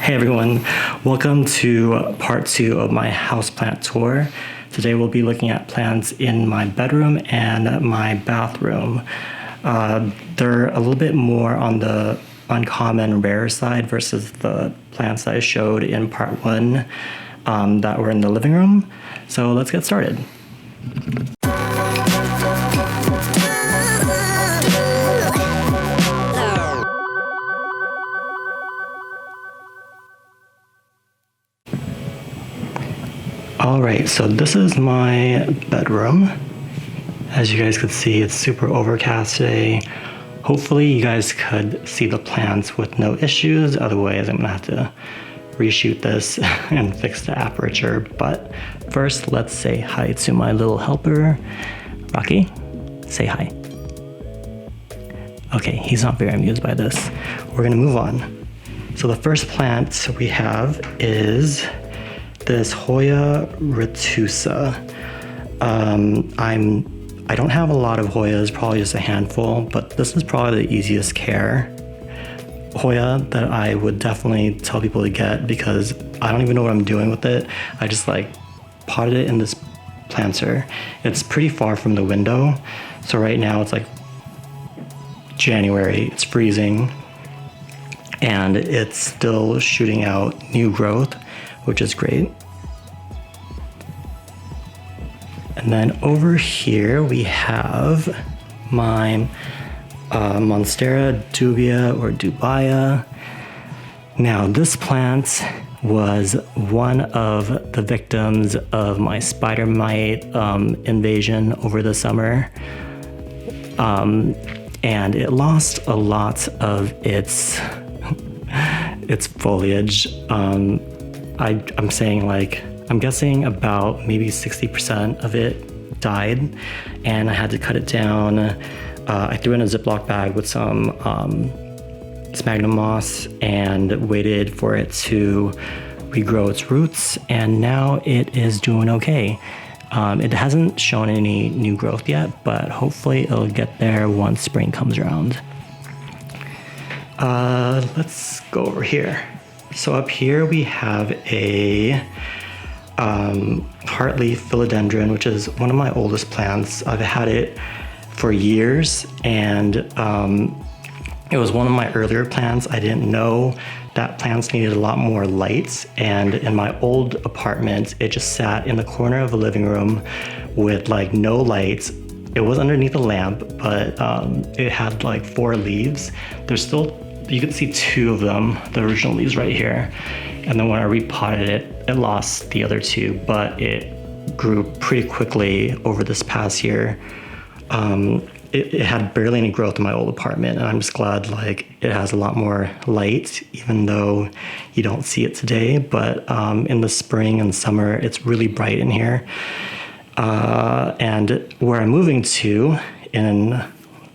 Hey everyone, welcome to part 2 of my houseplant tour. Today we'll be looking at plants in my bedroom and my bathroom. They're a little bit more on the uncommon, rare side versus the plants that I showed in part 1 that were in the living room. So let's get started. Alright, so this is my bedroom. As you guys could see, it's super overcast today. Hopefully you guys could see the plants with no issues, otherwise I'm gonna have to reshoot this and fix the aperture. But first, let's say hi to my little helper. Rocky, say hi. Okay, he's not very amused by this. We're gonna move on. So the first plant we have is this Hoya retusa. I don't have a lot of Hoyas, probably just a handful, but this is probably the easiest care Hoya that I would definitely tell people to get because I don't even know what I'm doing with it. I just like potted it in this planter. It's pretty far from the window. So right now it's like January, it's freezing, and it's still shooting out new growth, which is great. And then over here we have my Monstera dubia or dubia. Now this plant was one of the victims of my spider mite invasion over the summer. And it lost a lot of its foliage. I'm saying like, I'm guessing about maybe 60% of it died, and I had to cut it down. I threw it in a Ziploc bag with some sphagnum moss and waited for it to regrow its roots, and now it is doing okay. It hasn't shown any new growth yet, but hopefully it'll get there once spring comes around. Let's go over here. So up here we have a heartleaf philodendron, which is one of my oldest plants. I've had it for years, and it was one of my earlier plants. I didn't know that plants needed a lot more light, and in my old apartment it just sat in the corner of the living room with like no light. It was underneath a lamp, but it had like 4 leaves. There's still, you can see 2 of them, the original leaves right here. And then when I repotted it, it lost the other 2, but it grew pretty quickly over this past year. It had barely any growth in my old apartment, and I'm just glad like it has a lot more light, even though you don't see it today. But in the spring and summer, it's really bright in here. And where I'm moving to in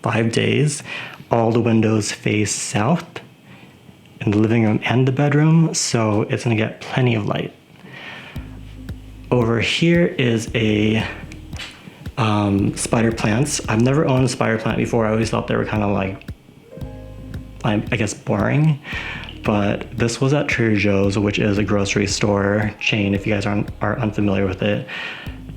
5 days, all the windows face south in the living room and the bedroom, so it's gonna get plenty of light. Over here is a spider plants. I've never owned a spider plant before. I always thought they were kind of like, I guess, boring. But this was at Trader Joe's, which is a grocery store chain, if you guys are unfamiliar with it.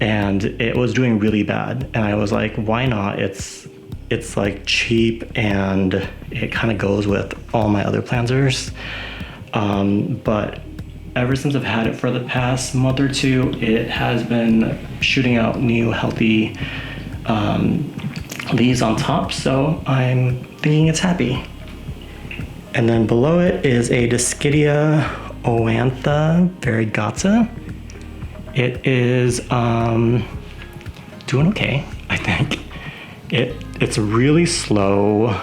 And it was doing really bad. And I was like, why not? It's like cheap, and it kind of goes with all my other planters. But ever since I've had it for the past month or 2, it has been shooting out new healthy leaves on top, so I'm thinking it's happy. And then below it is a Dischidia oantha variegata. It is doing okay, I think. It's really slow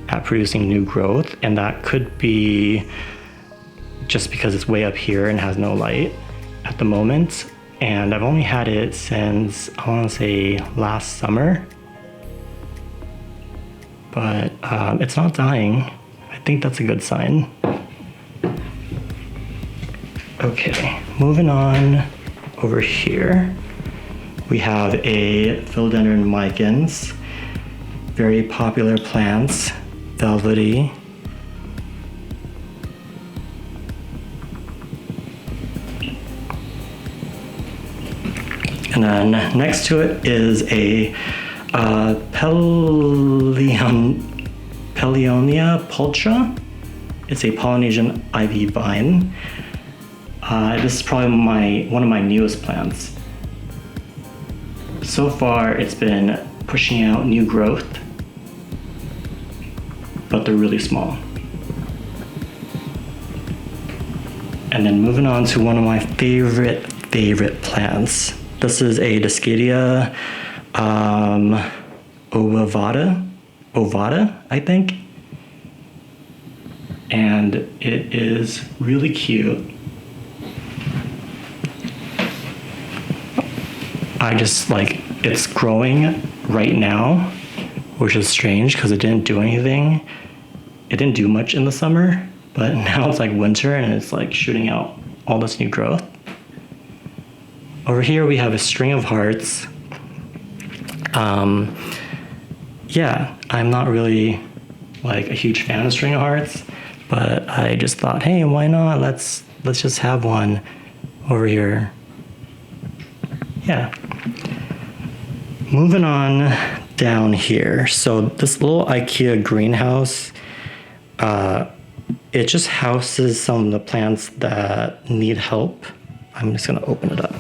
at producing new growth, and that could be just because it's way up here and has no light at the moment. And I've only had it since, I want to say, last summer. But it's not dying. I think that's a good sign. Okay, moving on over here. We have a Philodendron micans, very popular plants, velvety. And then next to it is a Peleonia pulchra. It's a Polynesian ivy vine. This is probably one of my newest plants. So far, it's been pushing out new growth, but they're really small. And then moving on to one of my favorite plants. This is a Discadia ovata, I think. And it is really cute. It's growing right now, which is strange because it didn't do anything. It didn't do much in the summer, but now it's like winter and it's like shooting out all this new growth. Over here we have a string of hearts. Yeah, I'm not really like a huge fan of string of hearts, but I just thought, hey, why not? Let's just have one over here. Yeah. Moving on down here. So this little IKEA greenhouse, it just houses some of the plants that need help. I'm just gonna open it up.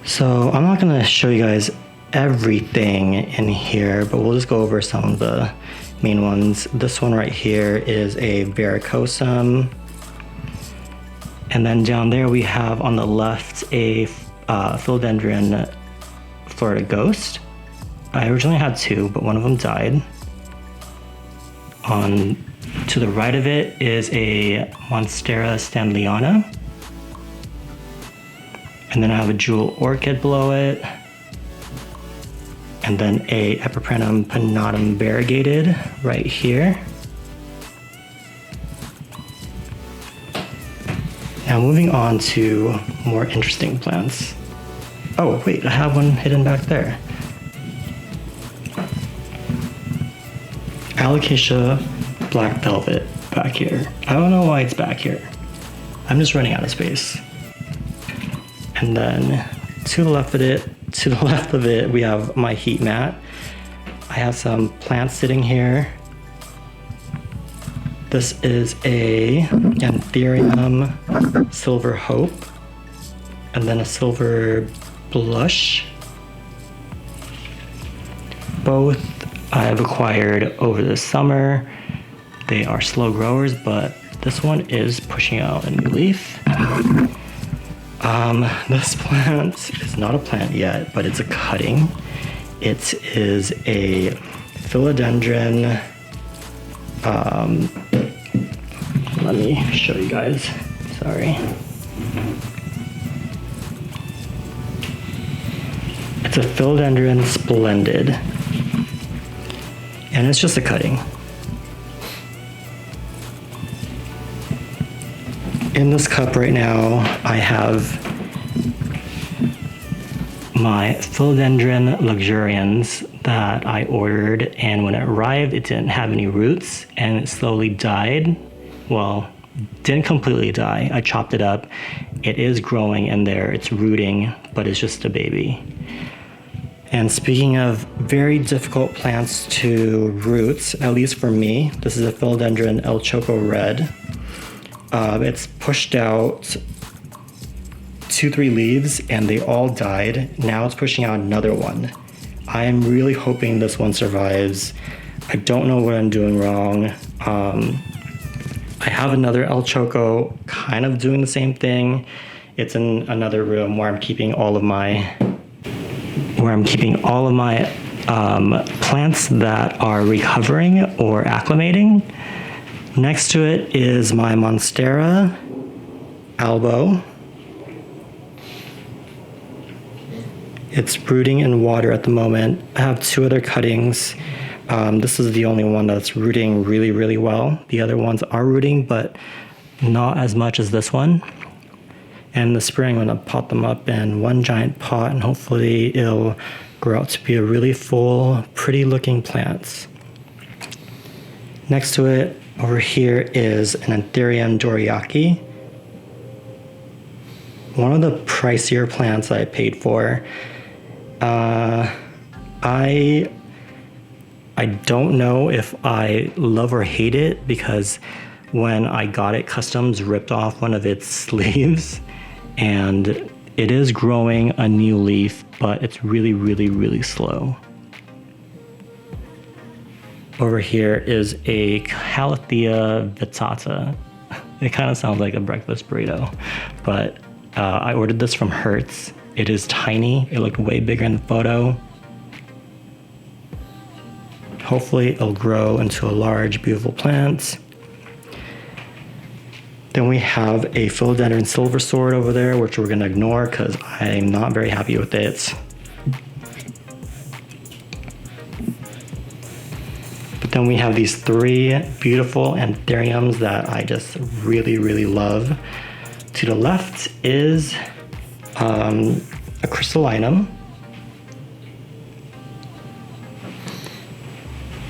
So I'm not gonna show you guys everything in here, but we'll just go over some of the main ones. This one right here is a varicosum. And then down there we have on the left a philodendron Florida ghost. I originally had two, but one of them died. On to the right of it is a Monstera stanleyana. And then I have a jewel orchid below it. And then a Epiprenum pinnatum variegated right here. Now moving on to more interesting plants. Oh wait, I have one hidden back there. Alocasia black velvet back here. I don't know why it's back here. I'm just running out of space. And then to the left of it, we have my heat mat. I have some plants sitting here. This is a Anthurium silver hope, and then a silver blush. Both I've acquired over the summer. They are slow growers, but this one is pushing out a new leaf. This plant is not a plant yet, but it's a cutting. It is a philodendron. Let me show you guys. Sorry. It's a philodendron splendid. And it's just a cutting. In this cup right now, I have my philodendron luxurians that I ordered, and when it arrived, it didn't have any roots and it slowly died. Well, didn't completely die. I chopped it up. It is growing in there, it's rooting, but it's just a baby. And speaking of very difficult plants to root, at least for me, this is a philodendron El Choco Red. It's pushed out 2-3 leaves and they all died. Now it's pushing out another one. I am really hoping this one survives. I don't know what I'm doing wrong. I have another El Choco kind of doing the same thing. It's in another room where I'm keeping all of my plants that are recovering or acclimating. Next to it is my Monstera albo. It's rooting in water at the moment. I have 2 other cuttings. This is the only one that's rooting really, really well. The other ones are rooting, but not as much as this one. And in the spring, I'm gonna pot them up in one giant pot, and hopefully it'll grow out to be a really full, pretty looking plant. Next to it, Over here is an Anthurium dorayaki. One of the pricier plants I paid for. I don't know if I love or hate it, because when I got it, Customs ripped off one of its leaves, and it is growing a new leaf, but it's really slow. Over here is a Calathea vittata. It kind of sounds like a breakfast burrito, but I ordered this from Hertz. It is tiny. It looked way bigger in the photo. Hopefully it'll grow into a large, beautiful plant. Then we have a Philodendron silver sword over there, which we're gonna ignore because I'm not very happy with it. But then we have these three beautiful Anthuriums that I just really love. To the left is a crystallinum.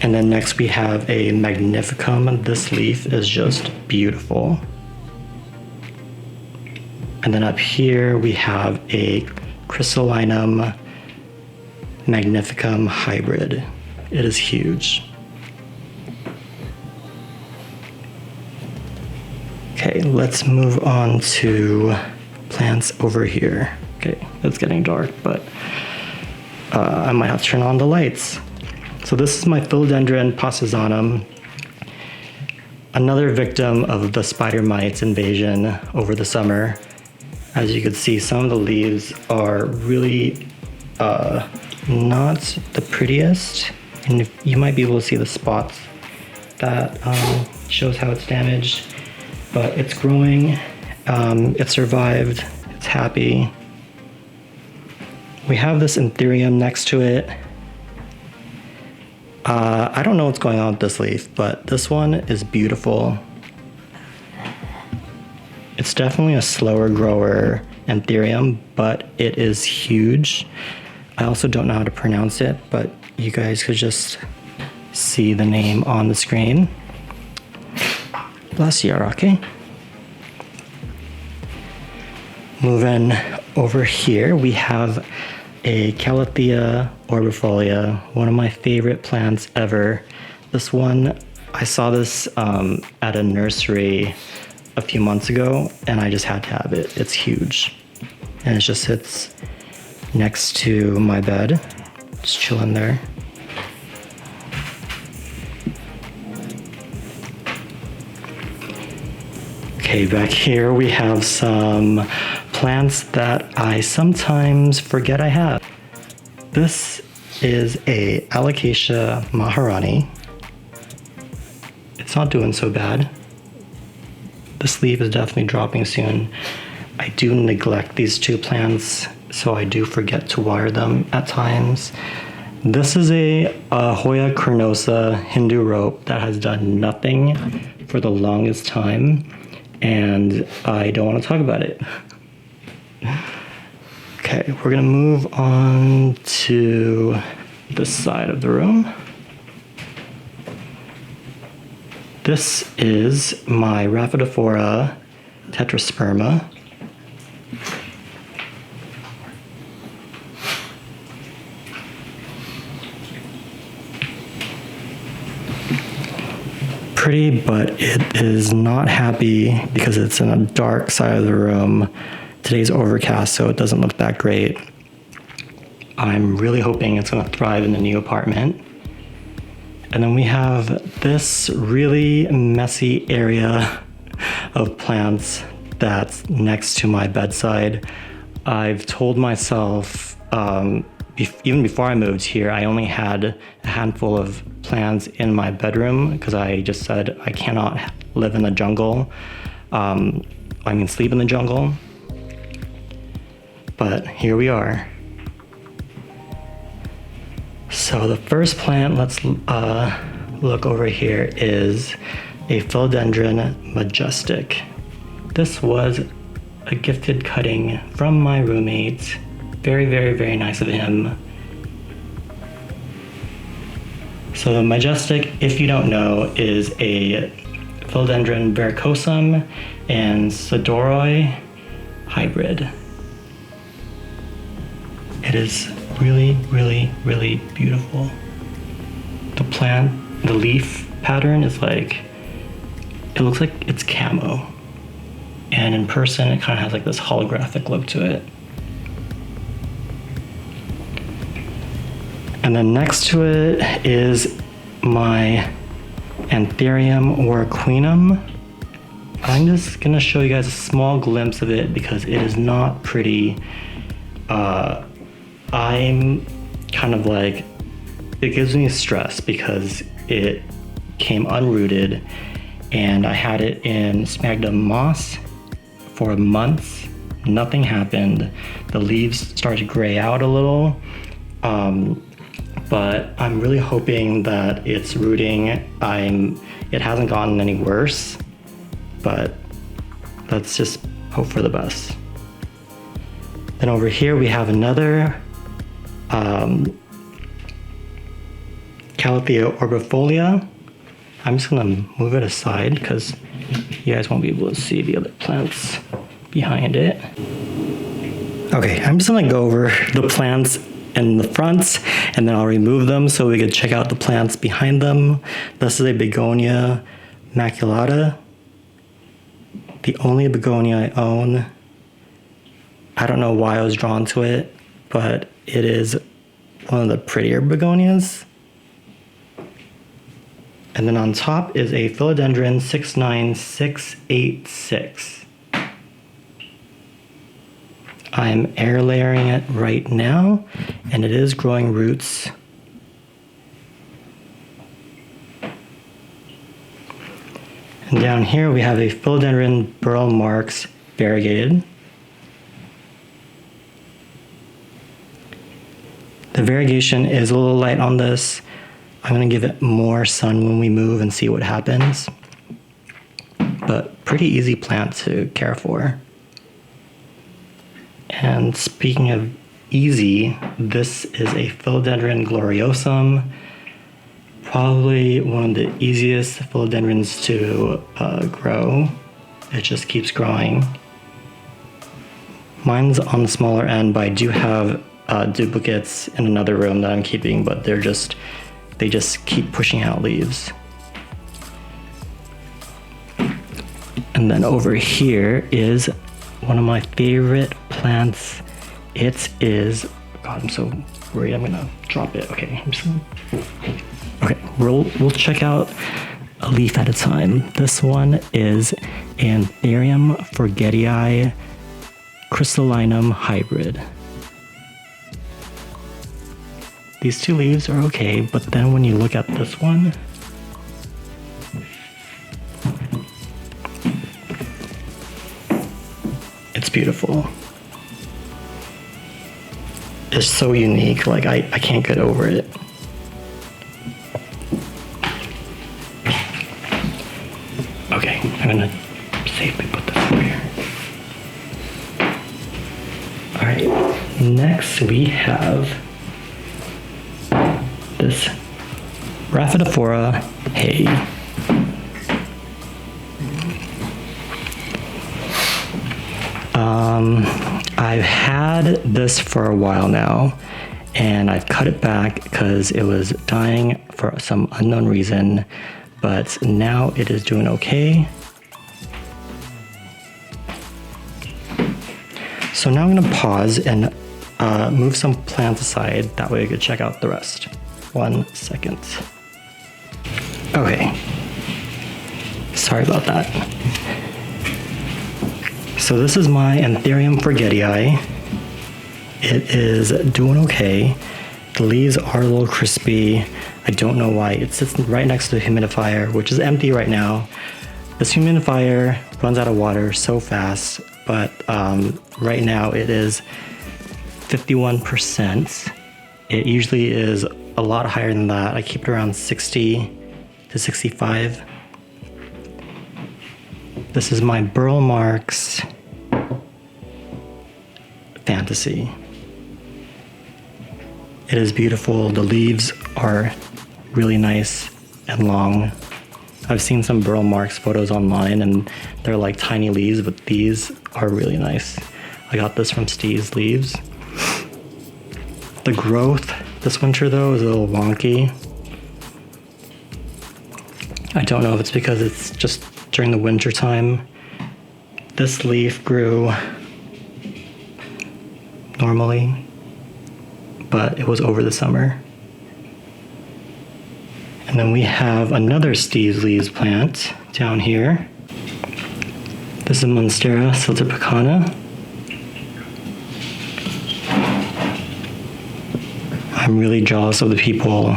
And then next we have a magnificum. This leaf is just beautiful. And then up here we have a crystallinum magnificum hybrid. It is huge. Okay, let's move on to plants over here. Okay, it's getting dark, but I might have to turn on the lights. So this is my Philodendron posizanum, another victim of the spider mites invasion over the summer. As you can see, some of the leaves are really not the prettiest, and you might be able to see the spots that shows how it's damaged. But it's growing, it survived, it's happy. We have this Anthurium next to it. I don't know what's going on with this leaf, but this one is beautiful. It's definitely a slower grower Anthurium, but it is huge. I also don't know how to pronounce it, but you guys could just see the name on the screen. Bless you, Rocky. Moving over here, we have a Calathea orbifolia, one of my favorite plants ever. This one, I saw this at a nursery a few months ago, and I just had to have it. It's huge. And it just sits next to my bed, just chilling there. Okay, back here we have some plants that I sometimes forget I have. This is a Alocasia maharani. It's not doing so bad. This leaf is definitely dropping soon. I do neglect these two plants, so I do forget to water them at times. This is a Hoya carnosa Hindu rope that has done nothing for the longest time, and I don't want to talk about it. Okay, we're gonna move on to this side of the room. This is my Rhaphidophora tetrasperma. Pretty, but it is not happy because it's in a dark side of the room. Today's overcast, so it doesn't look that great. I'm really hoping it's gonna thrive in the new apartment. And then we have this really messy area of plants that's next to my bedside. I've told myself, even before I moved here, I only had a handful of plants in my bedroom because I just said I cannot live in the jungle. Sleep in the jungle. But here we are. So the first plant, let's look over here, is a Philodendron majestic. This was a gifted cutting from my roommate. Very nice of him. So the majestic, if you don't know, is a Philodendron verrucosum and Sodoroi hybrid. It is really, really, really beautiful. The plant, the leaf pattern is like, it looks like it's camo. And in person, it kind of has like this holographic look to it. And then next to it is my Anthurium oraquinum. I'm just gonna show you guys a small glimpse of it because it is not pretty. I'm kind of like, it gives me stress because it came unrooted and I had it in sphagnum moss for months. Nothing happened. The leaves started to gray out a little. But I'm really hoping that it's rooting. It hasn't gotten any worse, but let's just hope for the best. Then over here we have another Calathea orbifolia. I'm just gonna move it aside because you guys won't be able to see the other plants behind it. Okay, I'm just gonna go over the plants in the fronts and then I'll remove them so we can check out the plants behind them. This is a begonia maculata, the only begonia I own. I don't know why I was drawn to it, but it is one of the prettier begonias. And then on top is a Philodendron 69686. I'm air layering it right now, and it is growing roots. And down here we have a Philodendron burl marks variegated. The variegation is a little light on this. I'm gonna give it more sun when we move and see what happens. But pretty easy plant to care for. And speaking of easy, this is a Philodendron gloriosum. Probably one of the easiest philodendrons to grow. It just keeps growing. Mine's on the smaller end, but I do have duplicates in another room that I'm keeping, but they just keep pushing out leaves. And then over here is one of my favorite plants. It is, God, I'm so worried I'm gonna drop it. Okay, okay, we'll check out a leaf at a time. This one is Anthurium forgetii crystallinum hybrid. These two leaves are okay, but then when you look at this one, it's beautiful. It's so unique, like I can't get over it. Okay, I'm gonna safely put this over here. All right, next we have this Rhaphidophora hay. I've had this for a while now, and I've cut it back because it was dying for some unknown reason, but now it is doing okay. So now I'm gonna pause and move some plants aside, that way I could check out the rest. 1 second. Okay, sorry about that. So this is my Anthurium forgetii. It is doing okay. The leaves are a little crispy. I don't know why. It sits right next to the humidifier, which is empty right now. This humidifier runs out of water so fast, but right now it is 51%. It usually is a lot higher than that. I keep it around 60 to 65. This is my burl marks fantasy. It is beautiful. The leaves are really nice and long. I've seen some burl marks photos online and they're like tiny leaves, but these are really nice. I got this from Steve's Leaves. The growth this winter though is a little wonky. I don't know if it's because it's just during the winter time. This leaf grew normally, but it was over the summer. And then we have another Steve's Leaves plant down here. This is Monstera siltepecana. I'm really jealous of the people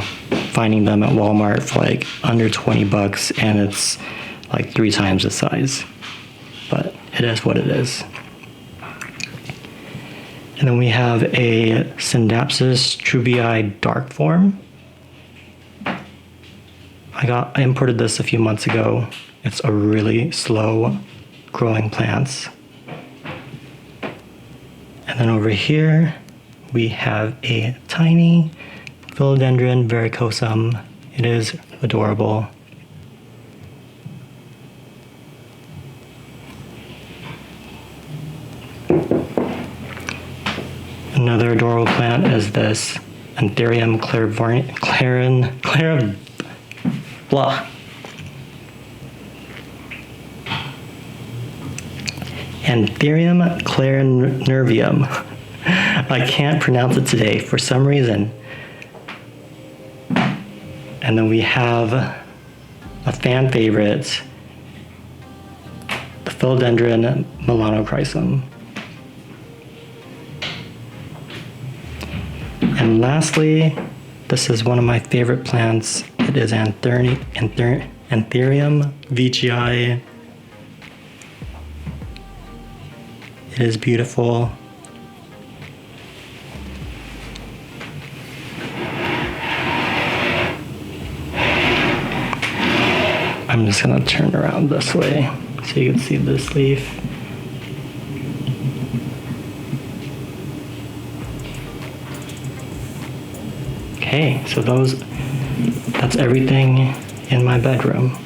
finding them at Walmart for like under 20 bucks, and it's like 3 times the size. But it is what it is. And then we have a Syndapsis trubii dark form. I imported this a few months ago. It's a really slow growing plant. And then over here, we have a tiny Philodendron varicosum. It is adorable. Another adorable plant is this Anthurium Anthurium clarinervium. I can't pronounce it today for some reason. And then we have a fan favorite, the Philodendron melanochrysum. And lastly, this is one of my favorite plants. It is Anthurium vgi. It is beautiful. I'm just gonna turn around this way so you can see this leaf. Okay, so that's everything in my bedroom.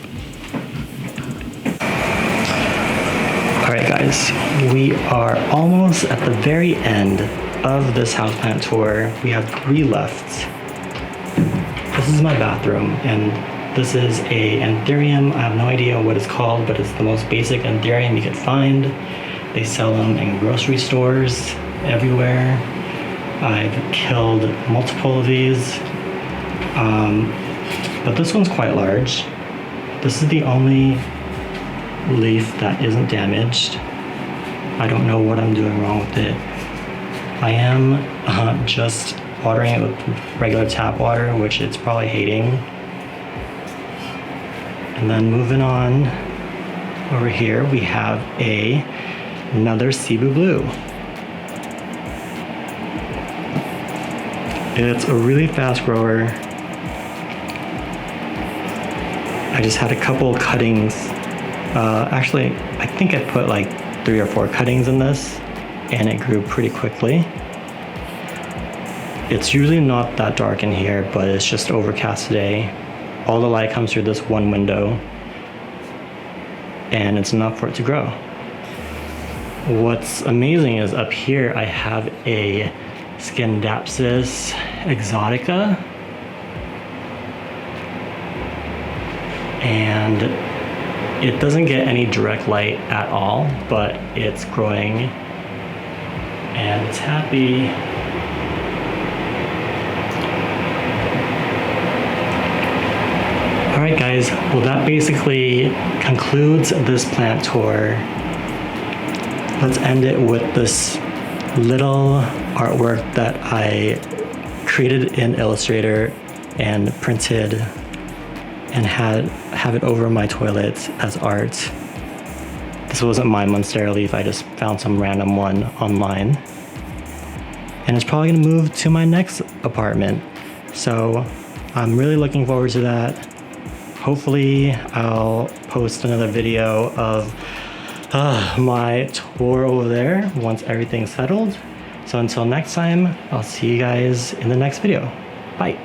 All right, guys, we are almost at the very end of this houseplant tour. We have 3 left. This is my bathroom, and this is a Anthurium. I have no idea what it's called, but it's the most basic Anthurium you could find. They sell them in grocery stores everywhere. I've killed multiple of these, but this one's quite large. This is the only leaf that isn't damaged. I don't know what I'm doing wrong with it. I am just watering it with regular tap water, which it's probably hating. And then moving on over here, we have another Cebu Blue. It's a really fast grower. I just had a couple cuttings. Actually, I think I put like 3 or 4 cuttings in this, and it grew pretty quickly. It's usually not that dark in here, but it's just overcast today. All the light comes through this one window, and it's enough for it to grow. What's amazing is up here I have a Syndapsis exotica, and it doesn't get any direct light at all, but it's growing and it's happy. All right, guys, well, that basically concludes this plant tour. Let's end it with this little artwork that I created in Illustrator and printed and have it over my toilet as art. This wasn't my Monstera leaf, I just found some random one online. And it's probably gonna move to my next apartment. So I'm really looking forward to that. Hopefully I'll post another video of my tour over there once everything's settled. So until next time, I'll see you guys in the next video. Bye.